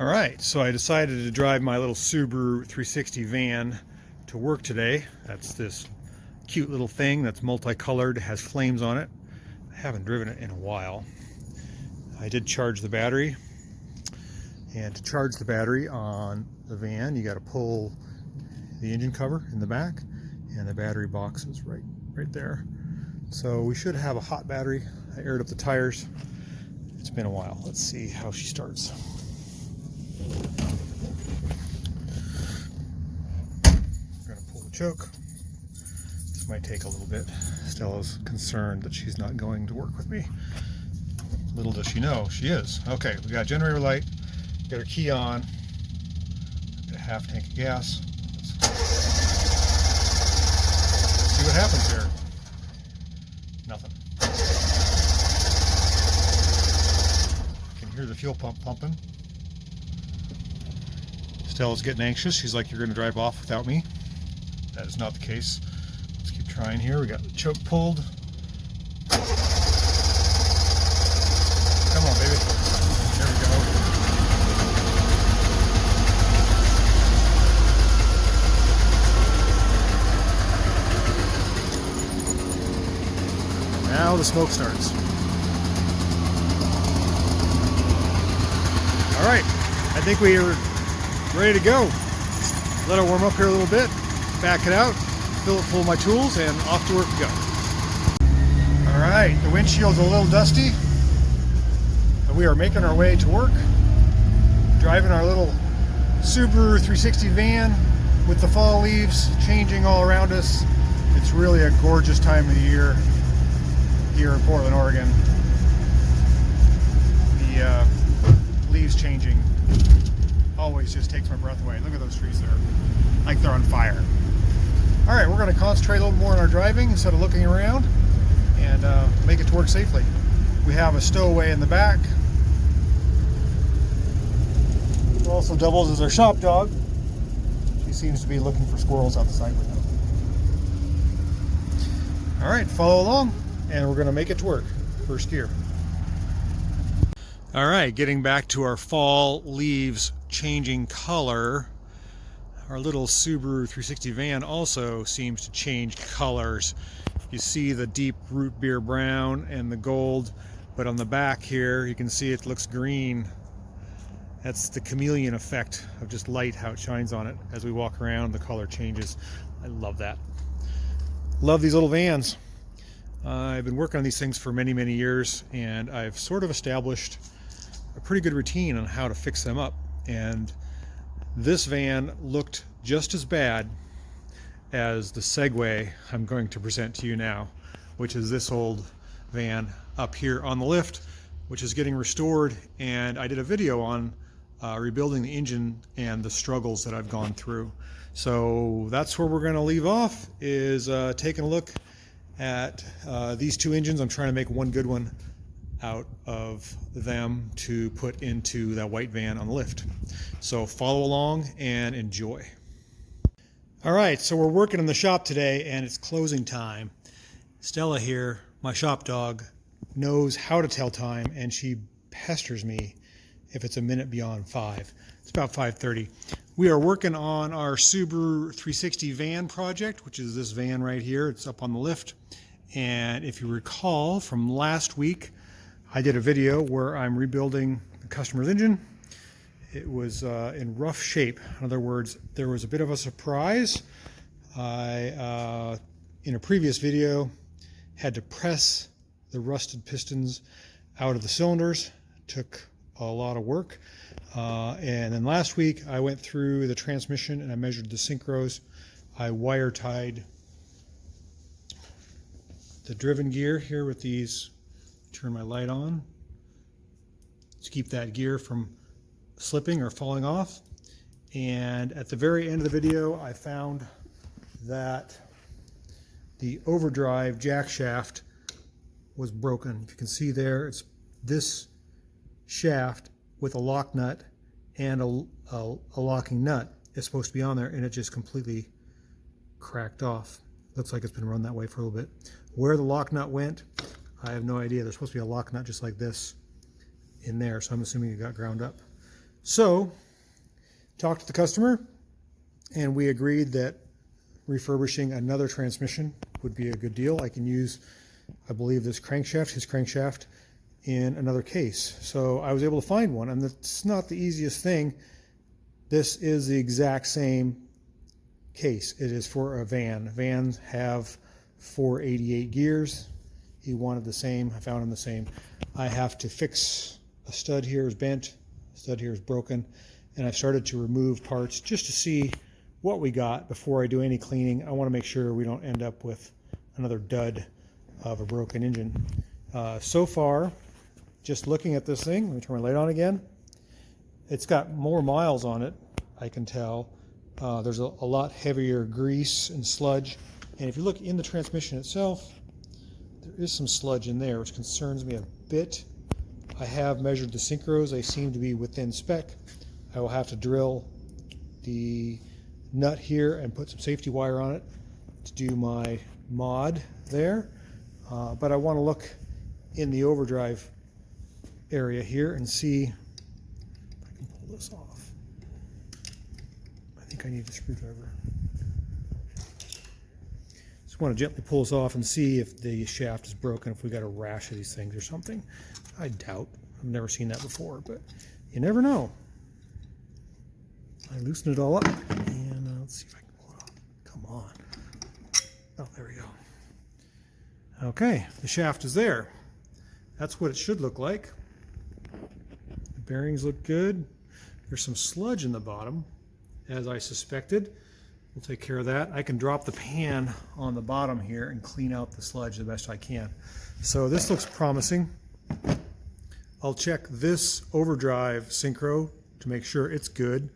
Alright, so I decided to drive my little Subaru 360 van to work today. That's this cute little thing that's multicolored, has flames on it. I haven't driven it in a while. I did charge the battery, and to charge the battery on the van you got to pull the engine cover in the back, and the battery box is right there. So we should have a hot battery. I aired up the tires. It's been a while. Let's see how she starts. We're going to pull the choke. This might take a little bit. Stella's concerned that she's not going to work with me. Little does she know, she is. Okay, we got generator light, got her key on, got a half tank of gas. Let's see what happens here. Nothing. You can hear the fuel pump pumping. Stella's getting anxious. She's like, "You're going to drive off without me." That is not the case. Let's keep trying here. We got the choke pulled. Come on, baby. There we go. Now the smoke starts. All right, I think we are ready to go. Let it warm up here a little bit, back it out, fill it full of my tools, and off to work we go. All right, the windshield's a little dusty, but we are making our way to work, driving our little Subaru 360 van with the fall leaves changing all around us. It's really a gorgeous time of the year here in Portland, Oregon. The leaves changing always just takes my breath away. Look at those trees there, like they're on fire. All right, we're going to concentrate a little more on our driving instead of looking around, and make it to work safely. We have a stowaway in the back, who also doubles as our shop dog. She seems to be looking for squirrels out the side window. All right, follow along, and we're going to make it to work. First gear. All right, getting back to our fall leaves changing color. Our little Subaru 360 van also seems to change colors. You see the deep root beer brown and the gold, but on the back here you can see it looks green. That's the chameleon effect of just light, how it shines on it. As we walk around, the color changes. I love that. Love these little vans. I've been working on these things for many years, and I've sort of established a pretty good routine on how to fix them up. And this van looked just as bad as the Segway I'm going to present to you now, which is this old van up here on the lift, which is getting restored. And I did a video on rebuilding the engine and the struggles that I've gone through. So that's where we're going to leave off, is taking a look at these two engines. I'm trying to make one good one out of them to put into that white van on the lift. So follow along and enjoy. All right, so we're working in the shop today, and it's closing time. Stella here, my shop dog, knows how to tell time, and she pesters me if it's a minute beyond 5. It's about 5:30. We are working on our Subaru 360 van project, which is this van right here. It's up on the lift. And if you recall from last week, I did a video where I'm rebuilding the customer's engine. It was in rough shape. In other words, there was a bit of a surprise. I, in a previous video, had to press the rusted pistons out of the cylinders. Took a lot of work. And then last week, I went through the transmission and I measured the synchros. I wire tied the driven gear here with these. Turn my light on to keep that gear from slipping or falling off. And at the very end of the video, I found that the overdrive jack shaft was broken. If you can see there, it's this shaft with a lock nut and a locking nut is supposed to be on there, and it just completely cracked off. Looks like it's been run that way for a little bit. Where the lock nut went, I have no idea. There's supposed to be a lock nut just like this in there, so I'm assuming it got ground up. So, talked to the customer, and we agreed that refurbishing another transmission would be a good deal. I can use, I believe, this crankshaft, his crankshaft, in another case. So I was able to find one, and it's not the easiest thing. This is the exact same case. It is for a van. Vans have 488 gears. He wanted the same. I found him the same. I have to fix a stud here is bent, a stud here is broken, and I've started to remove parts just to see what we got before I do any cleaning. I want to make sure we don't end up with another dud of a broken engine. So far, just looking at this thing, let me turn my light on again. It's got more miles on it, I can tell. There's a lot heavier grease and sludge. And if you look in the transmission itself, there is some sludge in there, which concerns me a bit. I have measured the synchros. They seem to be within spec. I will have to drill the nut here and put some safety wire on it to do my mod there. But I want to look in the overdrive area here and see if I can pull this off. I think I need a screwdriver. Just want to gently pull this off and see if the shaft is broken, if we got a rash of these things or something. I doubt. I've never seen that before, but you never know. I loosen it all up, and let's see if I can pull it off. Come on. Oh, there we go. Okay, the shaft is there. That's what it should look like. The bearings look good. There's some sludge in the bottom, as I suspected. We'll take care of that. I can drop the pan on the bottom here and clean out the sludge the best I can. So this looks promising. I'll check this overdrive synchro to make sure it's good.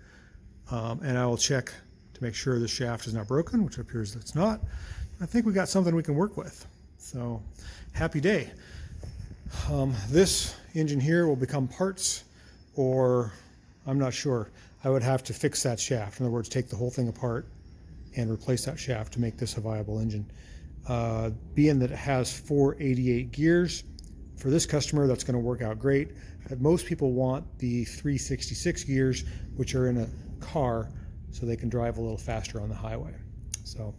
And I will check to make sure the shaft is not broken, which appears it's not. I think we got something we can work with. So, happy day. This engine here will become parts, or I'm not sure. I would have to fix that shaft. In other words, take the whole thing apart and replace that shaft to make this a viable engine. Being that it has 488 gears, for this customer, that's going to work out great. Most people want the 366 gears, which are in a car, so they can drive a little faster on the highway. So,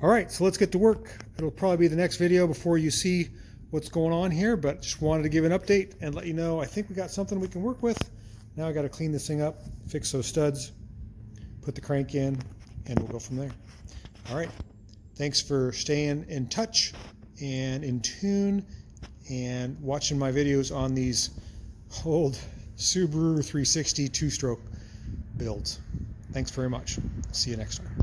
all right, so let's get to work. It'll probably be the next video before you see what's going on here, but just wanted to give an update and let you know I think we got something we can work with. Now I got to clean this thing up, fix those studs, put the crank in, and we'll go from there. All right, thanks for staying in touch and in tune and watching my videos on these old Subaru 360 two-stroke builds. Thanks very much. See you next time.